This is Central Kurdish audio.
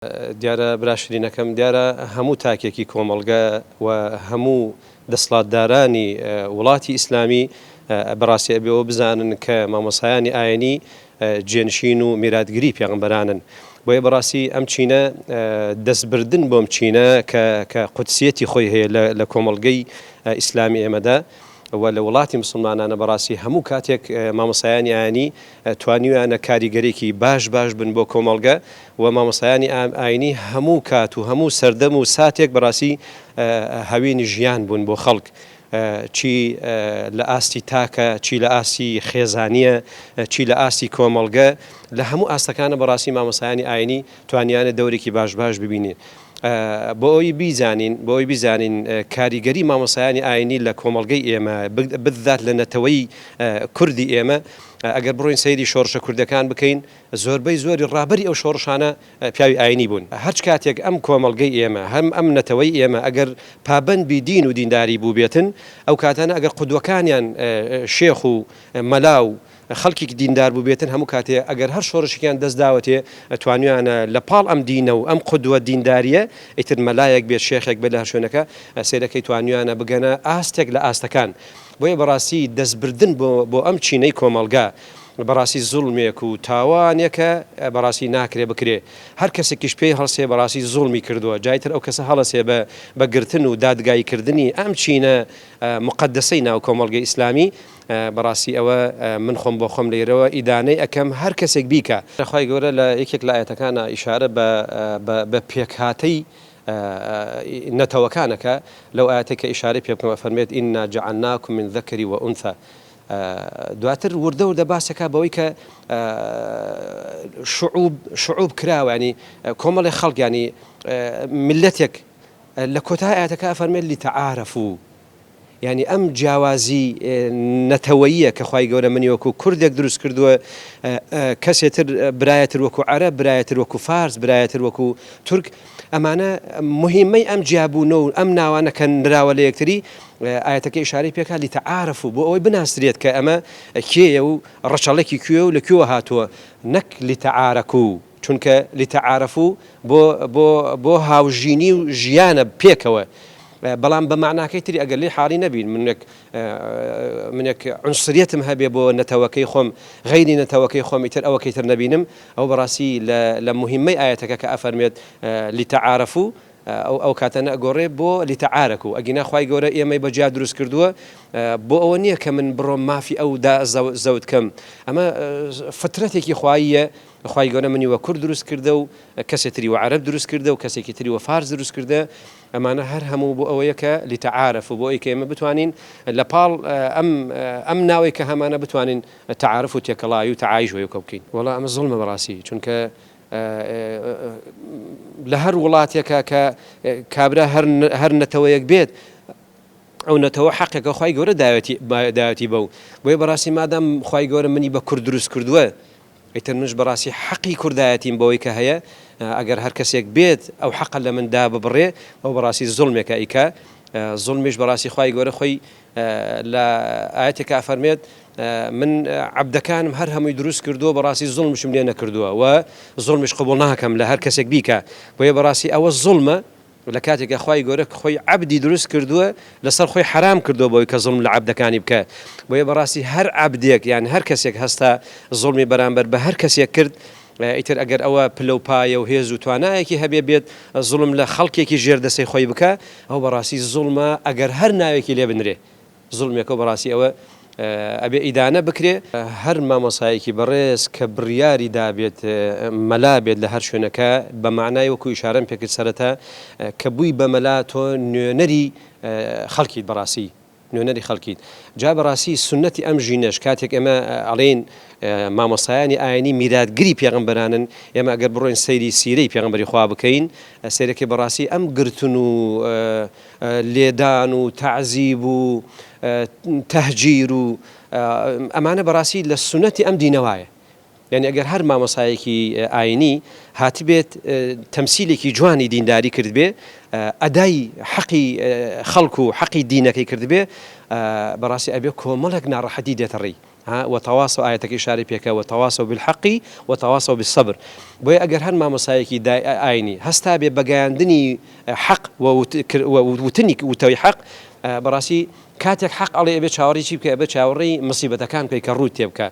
دیارە براشرینەکەم دیارە هەموو تاکێکی کۆمەڵگە و هەموو دەسڵاتدارانی وڵاتی ئیسلامی بەڕاستی ئەبێەوە بزانن کە مامۆسایانی ئاینی جێنشین و میراتگیری پێغەمبەرانن. بۆیە بەڕاستی ئەم چینە دەستبردن بۆم چینە کە قودسیەتی خۆی هەیە لە کۆمەڵگەی ئیسلامی ئێمەدا و لە وڵاتی مسلمانانە بەڕاستی هەموو کاتێک مامۆسایانی ئاینی توانیویانە کاریگەرێکی باش بن بۆ کۆمەڵگە و مامۆسایانی ئاینی هەموو کات و هەموو سەردەم و ساتێک بەڕاستی هەوێنی ژیان بوون بۆ خەڵک، چی لە ئاستی تاکە، چی لە ئاستی خێزانیە، چی لە ئاستی کۆمەڵگە، لە هەموو ئاستەکانە بەڕاستی مامۆسایانی ئاینی توانیانە دەورێکی باش ببینێ. بۆ ئەوی بیزانین کاریگەری مامۆسایانی ئاینی لە کۆمەڵگەی ئێمە بذات لە نەتەوەی کوردی ئێمە ئەگەر بڕۆین سەیری شۆڕشە کوردەکان بکەین زۆری ڕابەری ئەو شۆڕشانە پیاوی ئاینی بوون. هەرچ کاتێک ئەم کۆمەڵگەی ئێمە ئەم نەتەوەی ئێمە ئەگەر پابەندبی دین و دینداری بوو بێتن، ئەو کاتانە ئەگەر قودوەکانیان شێخ و مەلا و خەڵکی دیندار بوو بێتن، هەموو کاتێ ئەگەر هەر شۆڕشیان دەستداوەتێ توانیانە لە پاڵ ئەم دینە و ئەم قودوە دینداریە ئیتر مەلایەک بێت شێخێک بێت لە هەر شوێنەکە سێرەکەی توانیانە بگەنە ئاستێک لە ئاستەکان. بۆیە بەڕاستی دەستبردن بۆ ئەم چینەی کۆمەڵگا بەڕاستی زوڵمێک و تاوانێکە بەڕاستی ناکرێ بکرێ. هەر کەسێکیش پێی هەڵسێ بەڕاستی زوڵمی کردووە، جایتر ئەو کەسە هەڵەسێ بە گرتن و دادگاییکردنی ئەم چینە مقدسەی ناو کۆمەڵگەی ئیسلامی، بەڕاستی ئەوە من خۆم بۆ خۆم لێرەوە ئیدانەی ئەەکەم هەر کەسێک بیکە. خی گەورە لە یەکێک لە ئاەتەکانە ئیشارە بە پێکهاتەی نەتەوەکانەکە لەو ئاەتێکە ئیشارەی پێ بکەمە فەرمێت ئینا جەعەلناکم من ذەکەری وئونثە. دواتر وردە باسەکە بەوەی کە شعوب کراوە، ینی کۆمەڵی خەڵک، ینی ملەتێک لە کۆتای ئاەتەکە فەرمێت لیتەعارەفوا، ینی ئەم جیاوازی نەتەوەییە کە خوای گەورە منی وەکو کوردێک دروست کردووە، کەسێتر برایەتر وەکو عەرەب، برایەتر وەکو فارس، برایەتر وەکو تورک. ئەمانە مهمەی ئەم جیابوونە و ئەم ناوانە کە نراوە لە یەکتری ئاەتەکە ئیشارەی پێکا لیتەعارەفوا، بۆ ئەوەی بناسرێت کە ئەمە کێیە و ڕەچەڵێکی کوێ و لەکوێوە هاتووە، نەک لیتەعارەکوا، چونکە لیتەعارەفوا بۆ هاوژینی و ژیانە پێکەوە. بەڵام بە معناکەی تری ئەگەر لێ حاڵی نەبین منێک عنسریەتم هەبێ بۆ نەتەوەکەی خۆم غەیری نەتەوەکەی خۆم ئیتر ئەوەکەی تر نەبینم، ئەو بەڕاستی لە مهمەی ئاەتەکە کە ئەفەرمێت لیتەعارەفوا ئەو کاتەنە ئەگۆڕێ بۆ لیتەعارەکوا. ئەگینا خوای گەورە ئێمەی بەجیا دروست کردووە بۆ ئەوە نییە کە من بڕۆم مافی ئەودا زەوت کەم، ئەمە فترەتێکی خواییە. خوای گەورە منی وە کورد دروست کردە و کەسێتری و عەرەب دروست کردە و کەسێکی تری وە فارس دروست کردە. ئەمانە هەر هەموو بۆ ئەوەیە کە لیتەعارەفوا، بۆ ئەوەی کە ئێمە بتوانین لە پاڵ ئەم ناوەی کە هەمانە بتوانین تەعارف و تێکەڵایی و تەعایش وەیەکە بکەین. وەڵا ئەمە زوڵمە بەڕاستی، چونکە لە هەر وڵاتێکە کە کابرا هەر نەتەوەیەک بێت، ئەو نەتەوە حەقێکە خوای گەورە داوەتی بەو. بۆیە بەڕاستی مادام خوای گەورە منی بە کورد دروست کردووە، ئیتر منش بەڕاستی حەقی کوردایەتیم بەوەی کە هەیە، ئەگەر هەر کەسێک بێت ئەو حەقە لە مندا ببڕێ، ئەو بەڕاستی زوڵمێکە ئیکە. زوڵمیش بەڕاستی خوای گەورە خۆی لە ئاەتێکە فەرمێت من عەبدەکانم هەر هەمووی دروست کردووە، بەڕاستی زوڵمشم لێ نەکردووە و زوڵمیش قبوڵ ناکەم لە هەر کەسێک بیکە. بۆیە بەڕاستی ئەوە زوڵمە لە کاتێکە خوای گەورە خۆی عەبدی دروست کردووە لەسەر خۆی حرام کردووە بۆی کە زوڵم لە عەبدەکانی بکە. بۆیە بەڕاستی هەر عەبدێک یان هەر کەسێک هەستا زوڵمی بەرامبەر بە هەر کەسێک کرد، ئیتر ئەگەر ئەوە پلەپایە و هێز و توانایەکی هەبێ بێت زوڵم لە خەڵکێکی ژێردەسەی خۆی بکە، ئەو بەڕاستی زوڵمە ئەگەر هەر ناوێکی لێ بنرێ زوڵمێکە. بەڕاستی ئەوە ئەبێ ئیدانە بکرێ. هەر مامۆسایەکی بەڕێز کە بڕیاری دابێت مەلا بێت لە هەر شوێنەکە، بە معنای وەکو ئیشارەم پێکرد سەرەتا کە بووی بە مەلا تۆ نوێنەری خەڵکیت، بەڕاستی نوێنەری خەڵکیت. جا بەڕاستی سنەتی ئەم ژینەش کاتێک ئێمە ئەڵێن مامۆسایانی ئاینی میراتگیری پێغەمبەرانن، ئێمە ئەگەر بڕۆین سەیری سیرەی پێغەمبەری خوا بکەین، سەیرەکەی بەڕاستی ئەم گرتن و لێدان و تەعزیب و تەهجیر و ئەمانە بەڕاستی لە سنەتی ئەم دینەوایە. یعنی ئەگەر هەر مامۆسایەکی ئاینی هاتی بێت تەمسیلێکی جوانی دینداری کرد بێ، ئەدای حەقی خەڵک و حەقی دینەکەی کرد بێ، بەڕاستی ئەبێ کۆمەڵێک ناڕەحەتی دێتە ڕێی. وتواصوا آياتك إشارة بك وتواصوا بالحق وتواصوا بالصبر بۆیە ئەگەر هەر مامۆسایەکی ئاینی هەستا بێ بەگەیاندنی حەق وتنی وتەوەی حەق بەڕاستی کاتێک حەق ئەڵێ ئەبێ چاوەڕی چی بکە ئەبێ چاوەڕێی مصیبەتەکان بکەی کە ڕووی تێ بکە